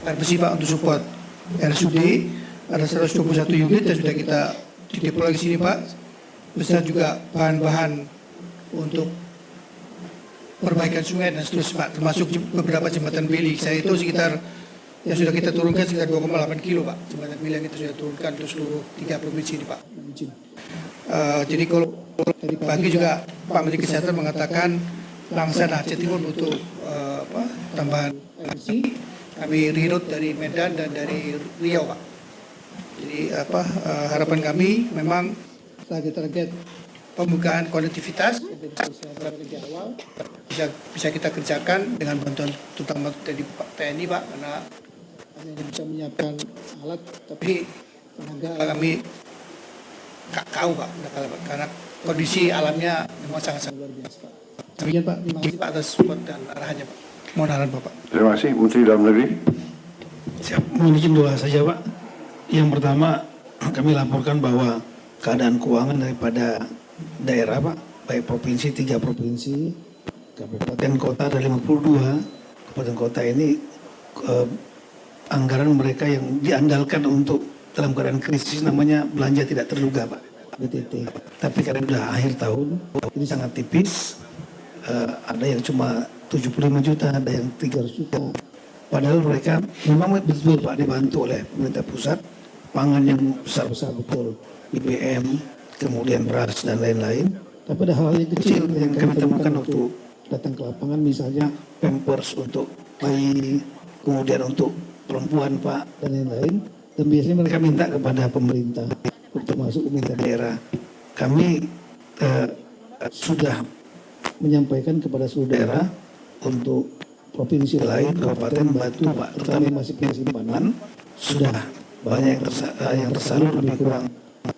air bersih Pak untuk support RSUD. Ada 121 unit yang sudah kita dideploy ke sini Pak. Besar juga bahan-bahan untuk perbaikan sungai dan seterusnya Pak, termasuk beberapa jembatan beli. Saya itu sekitar yang sudah kita turunkan sekitar 2,8 kilo Pak, jembatan beli yang kita sudah turunkan untuk seluruh 3 provinsi ini Pak. Jadi kalau tadi pagi juga Pak Menteri Kesehatan mengatakan Langsan Aceh Timur butuh tambahan energi. Kami reroute dari Medan dan dari Riau Pak. Jadi harapan kami memang target pembukaan konektivitas bisa kita kerjakan dengan bantuan terutama dari TNI Pak, karena hanya bisa menyiapkan alat tapi tenaga kami kau Pak, karena kondisi alamnya memang sangat luar biasa Pak. Demikian Pak, terima kasih Pak atas support dan arahannya Pak. Mohon arahan Bapak. Terima kasih Menteri Dalam Negeri. Siap, mohon izin dua saja Pak. Yang pertama kami laporkan bahwa keadaan keuangan daripada daerah Pak, baik provinsi 3 provinsi, kabupaten kota ada 52 kabupaten kota ini anggaran mereka yang diandalkan untuk dalam keadaan krisis namanya belanja tidak terduga Pak, BTT. Tapi karena sudah akhir tahun ini sangat tipis, ada yang cuma 75 juta, ada yang 300 juta. Padahal mereka memang betul Pak dibantu oleh pemerintah pusat, pangan yang besar-besar betul, BBM, kemudian beras dan lain-lain. Tapi ada hal yang kecil yang kami temukan waktu datang ke lapangan, misalnya pampers untuk bayi, kemudian untuk perempuan Pak dan lain-lain. Dan biasanya mereka minta kepada pemerintah, termasuk pemerintah daerah. Kami sudah menyampaikan kepada seluruh daerah untuk provinsi lain, kabupaten Batu Pak, terutama yang masih punya simpanan, sudah banyak yang tersalur lebih kurang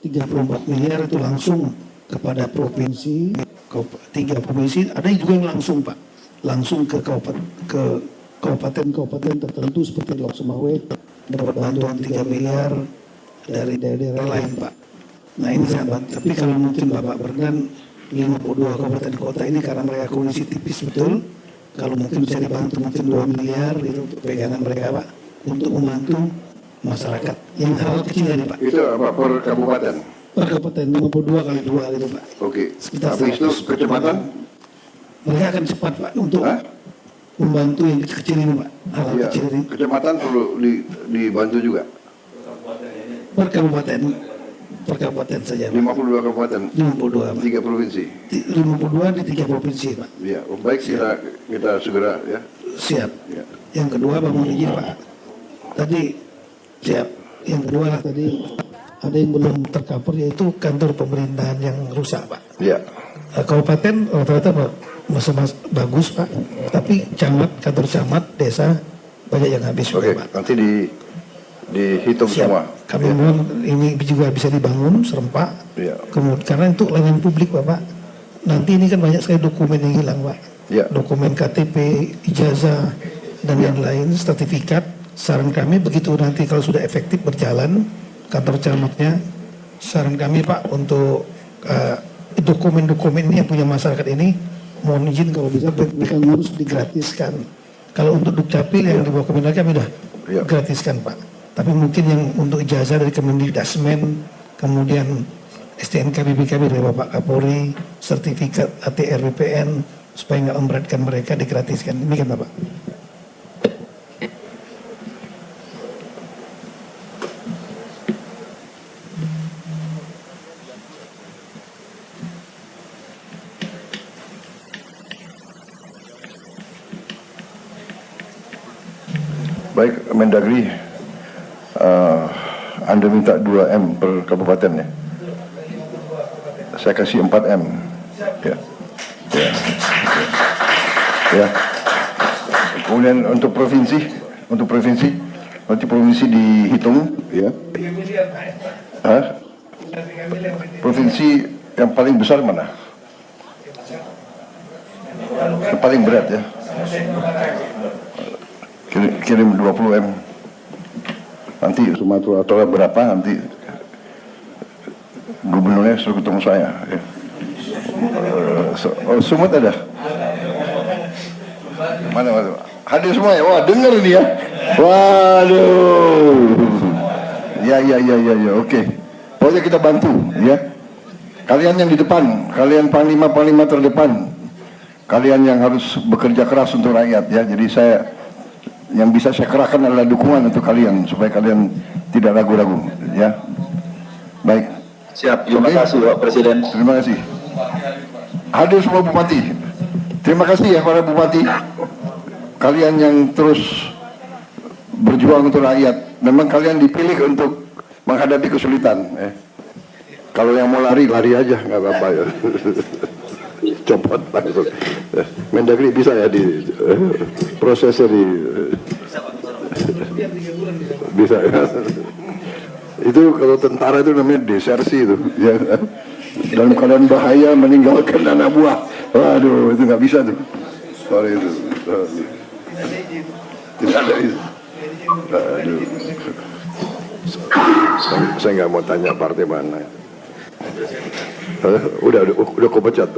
34 miliar itu langsung kepada provinsi, 3 provinsi, ada juga yang langsung Pak, langsung ke kabupaten tertentu seperti Lok Sumawe, dapat bantuan 3 miliar dari daerah-daerah lain Pak. Nah ini sahabat, tapi kalau mungkin Bapak Berdan 52 kabupaten kota ini karena mereka kondisi tipis betul, kalau mungkin bisa dibantu mungkin 2 miliar itu untuk pegangan mereka Pak, untuk membantu masyarakat yang hal kecil ini Pak. Itu apa per kabupaten? Per kabupaten 52 kali 2 gitu Pak. Oke. Sekitar Habis itu kecepatan? Mereka akan cepat Pak untuk membantu yang kecil ini Pak. Hal Ya, kecil ini. kecepatan perlu dibantu juga. Per kabupaten saja Pak. 52 kabupaten, 52 Pak. 3 provinsi. 52 di 3 provinsi Pak. Ya, baik kita segera ya. Siap. Ya. Yang kedua Pak mohon izin Pak. Tadi siap. Yang kedua tadi ada yang belum tercover yaitu kantor pemerintahan yang rusak Pak. Ya. Kabupaten rata-rata masih bagus Pak. Tapi kantor camat, desa banyak yang habis Oke, Pak. nanti dihitung Siap. semua. Kami mohon ini juga bisa dibangun serempak. Ya. Kemudian karena itu layanan publik Bapak. Nanti ini kan banyak sekali dokumen yang hilang Pak. Ya. Dokumen KTP, ijazah dan lain-lain, sertifikat. Saran kami begitu nanti kalau sudah efektif berjalan kantor camatnya, saran kami Pak untuk dokumen-dokumen ini yang punya masyarakat ini mohon izin kalau bisa mereka ngurus digratiskan. Kalau untuk Dukcapil yang di bawah Kementerian kami sudah gratiskan Pak. Tapi mungkin yang untuk ijazah dari Kemendikdasmen, kemudian STNK BPKB dari Bapak Kapolri, sertifikat ATR BPN, supaya nggak memberatkan mereka digratiskan. Demikian Bapak. Baik, Mendagri, Anda minta 2M per kabupaten ya? Saya kasih 4M. Ya. Ya. Ya. Kemudian untuk provinsi, nanti provinsi dihitung, ya. Provinsi yang paling besar mana? Yang paling berat ya. Kirim 20M. Nanti Sumatera Utara berapa nanti gubernurnya suruh ketemu saya. Ya. Sumut ada? Mana? Hadir semua ya? Wah, dengar dia. Waduh. Ya, oke. Pokoknya kita bantu, ya. Kalian yang di depan, kalian panglima-panglima terdepan, kalian yang harus bekerja keras untuk rakyat, ya. Jadi yang bisa saya kerahkan adalah dukungan untuk kalian supaya kalian tidak ragu-ragu, ya. Baik. Siap, terima kasih Pak Presiden. Terima kasih. Hadir semua bupati. Terima kasih ya para bupati. Kalian yang terus berjuang untuk rakyat. Memang kalian dipilih untuk menghadapi kesulitan. Kalau yang mau lari aja, nggak apa-apa ya. Copot langsung. Mendagri bisa ya di prosesnya di bisa ya. Itu kalau tentara itu namanya desersi itu, ya. Dalam keadaan bahaya meninggalkan anak buah. Waduh, itu nggak bisa tuh. Sorry itu. Tidak ada itu. Aduh. Saya nggak mau tanya partai mana. Udah kau pecat.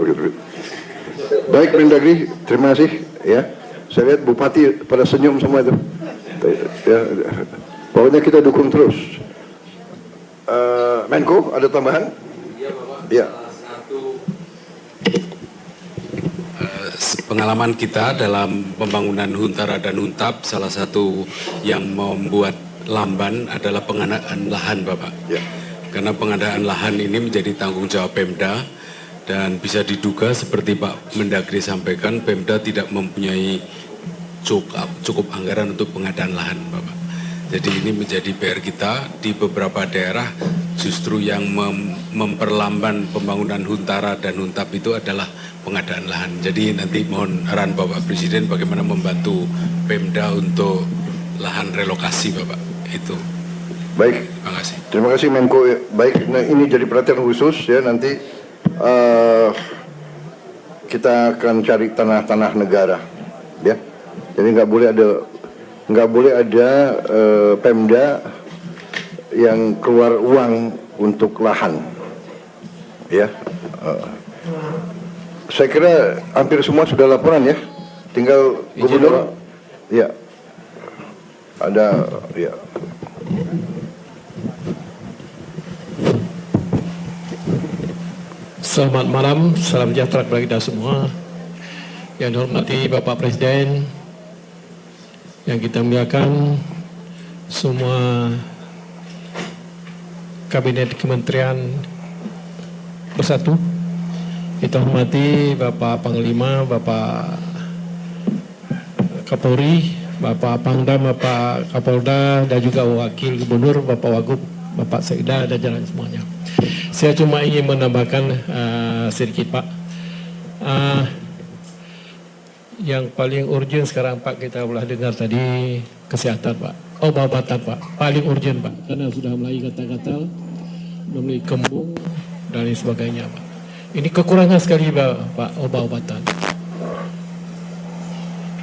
Baik Mendagri, terima kasih. Ya, saya lihat bupati pada senyum semua itu. Ya, pokoknya kita dukung terus. Menko, ada tambahan? Iya Bapak. Ya. Pengalaman kita dalam pembangunan Huntara dan Huntap, salah satu yang membuat lamban adalah pengadaan lahan Bapak. Ya. Karena pengadaan lahan ini menjadi tanggung jawab Pemda dan bisa diduga seperti Pak Mendagri sampaikan, Pemda tidak mempunyai cukup anggaran untuk pengadaan lahan Bapak. Jadi ini menjadi PR kita di beberapa daerah, justru yang memperlamban pembangunan Huntara dan Huntap itu adalah pengadaan lahan. Jadi nanti mohon arahan Bapak Presiden bagaimana membantu Pemda untuk lahan relokasi Bapak. Itu. Baik. Terima kasih. Terima kasih Menko. Baik, nah ini jadi perhatian khusus ya, nanti kita akan cari tanah-tanah negara, ya. Jadi nggak boleh ada Pemda yang keluar uang untuk lahan, ya. Saya kira hampir semua sudah laporan ya, tinggal gubernur, ya. Ada, ya. Selamat malam, salam sejahtera kepada kita semua. Yang dihormati Bapak Presiden, yang kita muliakan semua kabinet kementerian bersatu. Kita hormati Bapak Panglima, Bapak Kapolri, Bapak Pangdam, Bapak Kapolda, dan juga Wakil Gubernur, Bapak Wagub, Bapak Sekda, dan jalan semuanya. Saya cuma ingin menambahkan sedikit Pak. Yang paling urgent sekarang Pak, kita telah dengar tadi kesehatan Pak. Obat-obatan Pak, paling urgent Pak. Karena sudah mulai gatal-gatal, mulai kembung, dan lain sebagainya Pak. Ini kekurangan sekali Pak, obat-obatan.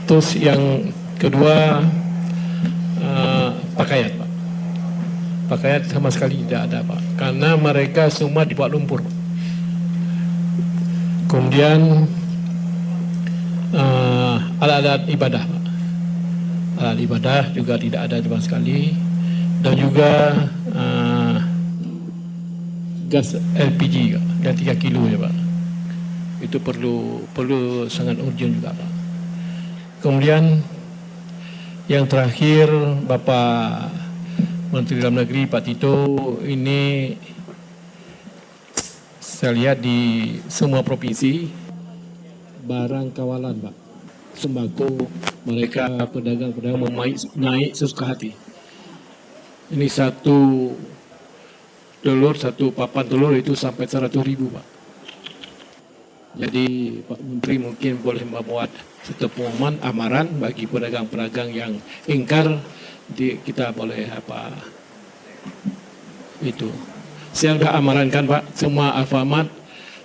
Terus yang kedua, pakaian Pak. Pakaian sama sekali tidak ada Pak, karena mereka semua dibuat lumpur. Kemudian alat-alat ibadah Pak. Alat ibadah juga tidak ada sama sekali. Dan juga gas LPG dan 3 kilo ya Pak. Itu perlu sangat urgent juga Pak. Kemudian yang terakhir Bapak Menteri Dalam Negeri Pak Tito, ini saya lihat di semua provinsi barang kawalan Pak, sembako mereka pedagang-pedagang naik sesuka hati. Ini satu papan telur itu sampai 100.000 Pak. Jadi Pak Menteri mungkin boleh membuat satu pengumuman amaran bagi pedagang-pedagang yang ingkar. Kita boleh itu. Saya sudah amarankan Pak, semua Alfamart,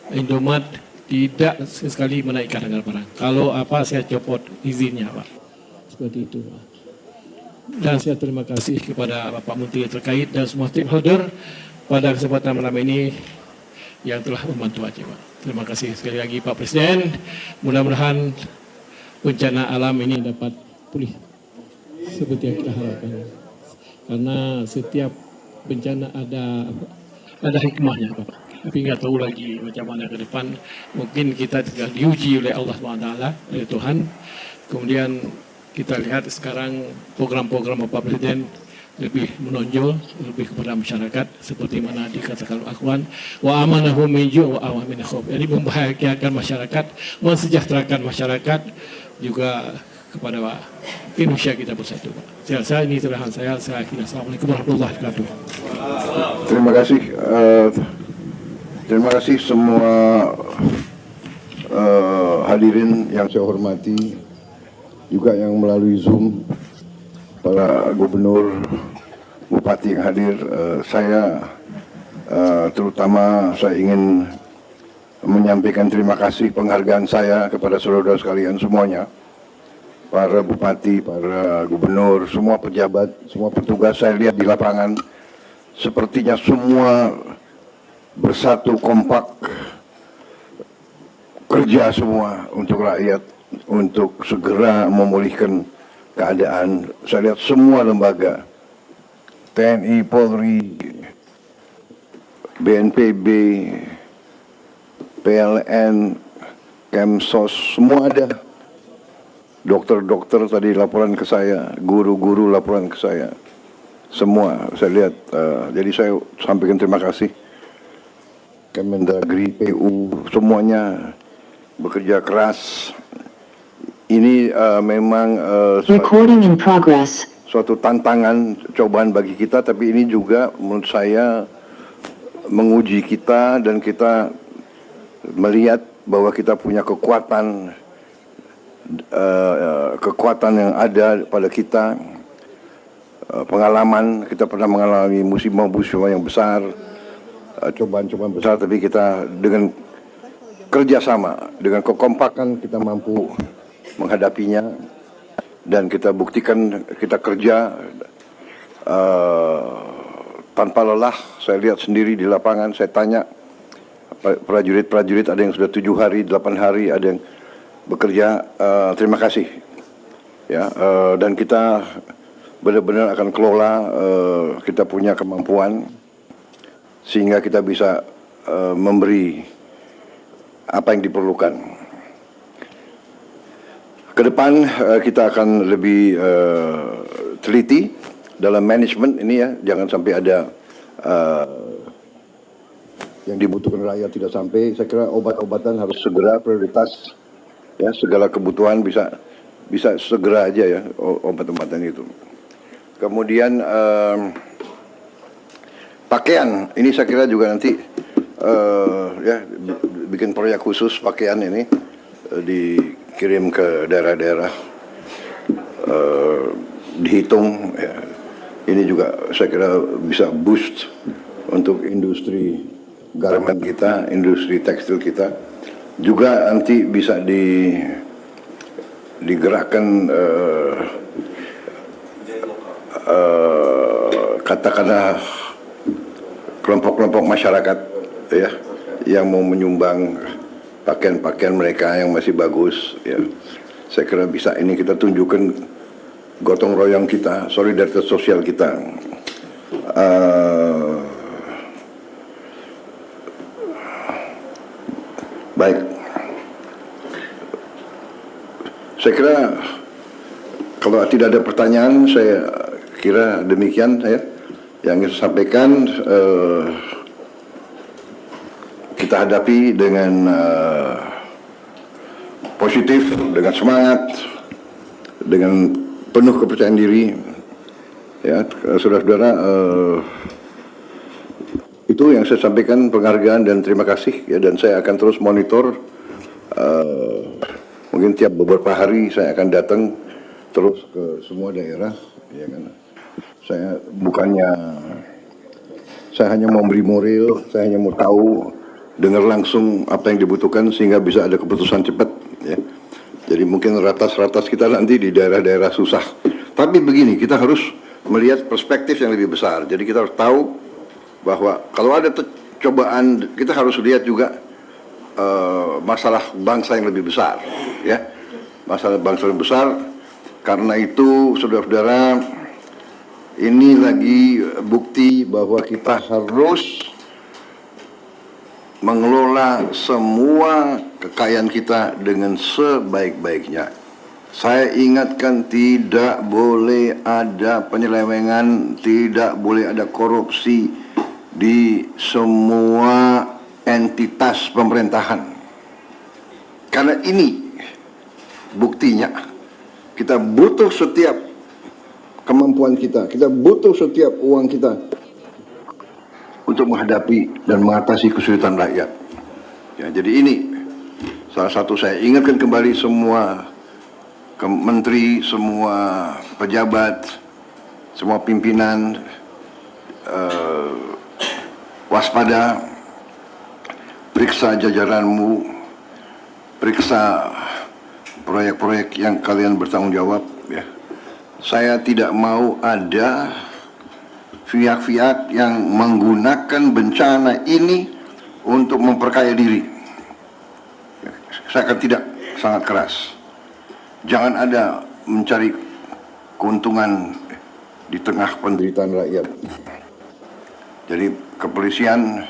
Indomaret tidak sekali menaikkan harga barang. Kalau saya copot izinnya Pak. Seperti itu Pak. Dan saya terima kasih kepada Bapak Menteri terkait dan semua stakeholder pada kesempatan malam ini yang telah membantu Aceh Pak. Terima kasih sekali lagi Pak Presiden. Mudah-mudahan bencana alam ini dapat pulih. seperti yang kita harapkan. Karena setiap bencana ada hikmahnya, Pak. Tapi nggak tahu lagi macam mana ke depan. Mungkin kita tinggal diuji oleh Allah SWT, oleh Tuhan. Kemudian kita lihat sekarang program-program Bapak Presiden lebih menonjol, lebih kepada masyarakat seperti mana dikatakan Al-Quran, wa amanahum min ju' wa amana min khauf. Jadi membahagiakan masyarakat, mensejahterakan masyarakat, juga kepada Indonesia kita bersatu, Pak. Saya rasa ini terakhir saya akhiri. Assalamualaikum warahmatullahi wabarakatuh. Terima kasih semua hadirin yang saya hormati, juga yang melalui Zoom, para gubernur, bupati yang hadir. Terutama saya ingin menyampaikan terima kasih penghargaan saya kepada saudara sekalian semuanya, para bupati, para gubernur, semua pejabat, semua petugas. Saya lihat di lapangan sepertinya semua bersatu kompak, kerja semua untuk rakyat, untuk segera memulihkan keadaan. Saya lihat semua lembaga, TNI, Polri, BNPB, PLN, Kemsos, semua ada. Dokter-dokter tadi laporan ke saya, guru-guru laporan ke saya, semua saya lihat. Jadi saya sampaikan terima kasih. Kemendagri, PU, semuanya bekerja keras. Ini memang Recording in progress. suatu tantangan, cobaan bagi kita, tapi ini juga menurut saya menguji kita, dan kita melihat bahwa kita punya kekuatan yang ada pada kita, pengalaman. Kita pernah mengalami musibah-musibah yang besar, cobaan-cobaan besar, tapi kita dengan kerjasama, dengan kekompakan kita mampu menghadapinya, dan kita buktikan kita kerja tanpa lelah. Saya lihat sendiri di lapangan, saya tanya prajurit-prajurit, ada yang sudah 7 hari, 8 hari, ada yang bekerja. Terima kasih ya, dan kita benar-benar akan kelola, kita punya kemampuan sehingga kita bisa memberi apa yang diperlukan. Ke depan kita akan lebih teliti dalam manajemen ini ya, jangan sampai ada yang dibutuhkan rakyat tidak sampai. Saya kira obat-obatan harus segera prioritas ya, segala kebutuhan bisa segera aja ya obat-obatan itu. Kemudian pakaian ini saya kira juga nanti ya bikin proyek khusus pakaian ini, dikirim ke daerah-daerah, dihitung ya. Ini juga saya kira bisa boost untuk industri garment kita, industri tekstil kita. Juga nanti bisa digerakkan katakanlah kelompok-kelompok masyarakat ya, yang mau menyumbang pakaian-pakaian mereka yang masih bagus ya. Saya kira bisa ini kita tunjukkan gotong royong kita, solidaritas sosial kita. Baik, saya kira kalau tidak ada pertanyaan, saya kira demikian saya yang ingin saya sampaikan. Kita hadapi dengan positif, dengan semangat, dengan penuh kepercayaan diri ya, saudara-saudara. Itu yang saya sampaikan, penghargaan dan terima kasih ya, dan saya akan terus monitor. Mungkin tiap beberapa hari saya akan datang terus ke semua daerah ya kan. Saya hanya mau memberi moral, saya hanya mau tahu, dengar langsung apa yang dibutuhkan sehingga bisa ada keputusan cepat ya. Jadi mungkin ratas-ratas kita nanti di daerah-daerah susah. Tapi begini, kita harus melihat perspektif yang lebih besar. Jadi kita harus tahu bahwa kalau ada cobaan, kita harus lihat juga masalah bangsa yang lebih besar ya. Masalah bangsa yang besar, Karena itu, saudara-saudara, ini lagi bukti bahwa kita harus mengelola semua kekayaan kita dengan sebaik-baiknya. Saya ingatkan, tidak boleh ada penyelewengan, tidak boleh ada korupsi di semua entitas pemerintahan. Karena ini buktinya. Kita butuh setiap kemampuan kita butuh setiap uang kita untuk menghadapi dan mengatasi kesulitan rakyat. Ya, jadi ini salah satu, saya ingatkan kembali semua menteri, semua pejabat, semua pimpinan, waspada, periksa jajaranmu, periksa proyek-proyek yang kalian bertanggung jawab. Ya. Saya tidak mau ada pihak-pihak yang menggunakan bencana ini untuk memperkaya diri. Saya akan tidak, sangat keras. Jangan ada mencari keuntungan di tengah penderitaan rakyat. Jadi kepolisian,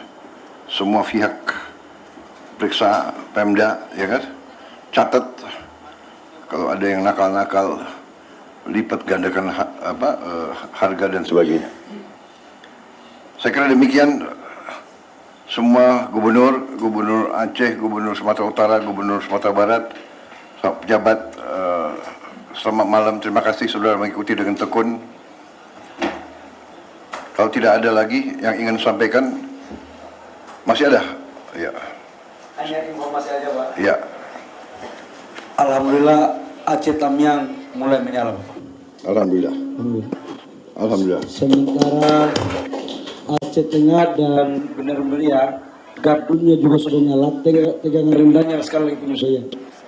semua pihak periksa Pemda, ya kan? Catat kalau ada yang nakal-nakal, lipat gandakan harga dan sebagainya. Saya kira demikian. Semua gubernur Aceh, gubernur Sumatera Utara, gubernur Sumatera Barat, pejabat, selamat malam. Terima kasih saudara mengikuti dengan tekun. Kalau tidak ada lagi yang ingin sampaikan, masih ada? Ya. Hanya informasi aja, Pak. Ya. Alhamdulillah Aceh Tamiang mulai menyala. Alhamdulillah. Alhamdulillah. Sementara Aceh Tengah dan Benar Meriah, gardunya juga sudah nyala. Tegangan rendahnya sekali lagi punya saya.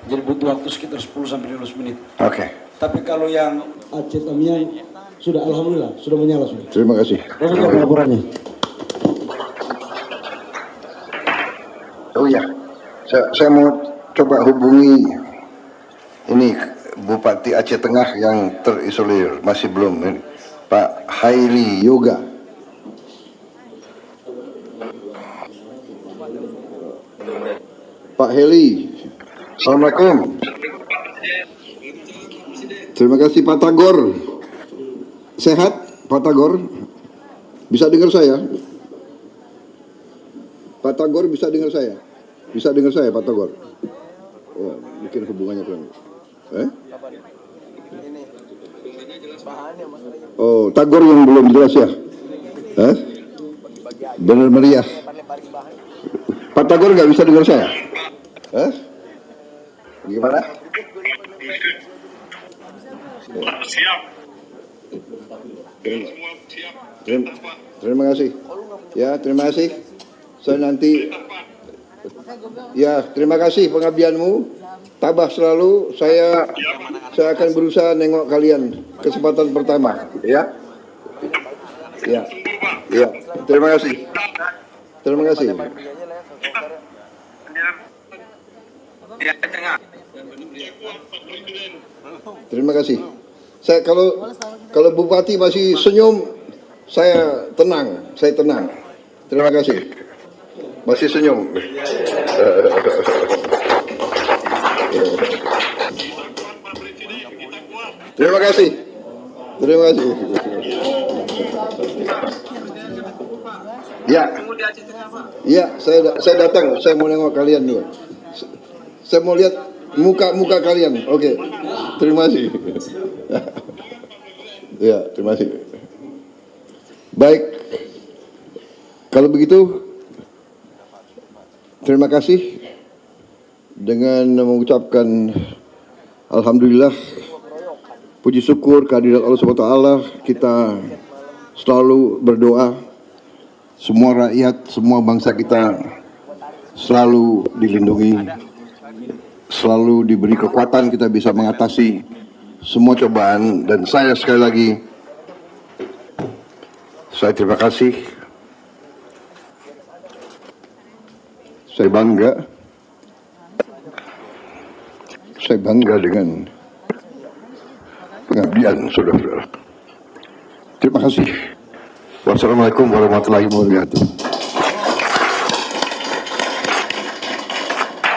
Jadi butuh waktu sekitar 10-15 menit. Oke. Tapi kalau yang Aceh Tamiang sudah alhamdulillah sudah menyala sudah. Terima kasih. Demikian laporannya. Oh ya, saya mau coba hubungi ini Bupati Aceh Tengah yang terisolir, masih belum ini, Pak Hairi Yoga. Pak Heli, Assalamualaikum. Terima kasih Pak Tagor. Sehat Pak Tagor? Bisa dengar saya? Pak Tagor bisa dengar saya? Bisa dengar saya Pak Tagor? Oh, mungkin hubungannya kurang. Oh, Tagor yang belum jelas ya? Benar meriah. Pak Tagor nggak bisa dengar saya? Gimana? Siap. Terima kasih. Ya, terima kasih. Saya nanti. Ya, terima kasih pengabdianmu. Tabah selalu. Saya akan berusaha nengok kalian kesempatan pertama. Ya. Ya. Ya. Terima kasih. Terima kasih. Terima kasih. Saya kalau Bupati masih senyum, saya tenang. Terima kasih. Masih senyum. Terima kasih. Terima kasih. Ya. Ya, saya datang. Saya mau nengok kalian dulu. Saya mau lihat muka kalian. Oke. Terima kasih. Ya, terima kasih. Baik. Kalau begitu, terima kasih dengan mengucapkan alhamdulillah, puji syukur kehadirat Allah SWT. Kita selalu berdoa semua rakyat, semua bangsa kita selalu dilindungi, selalu diberi kekuatan, kita bisa mengatasi semua cobaan. Dan saya sekali lagi, saya terima kasih. Saya bangga dengan pengabdian, saudara-saudara. Terima kasih. Wassalamualaikum warahmatullahi wabarakatuh.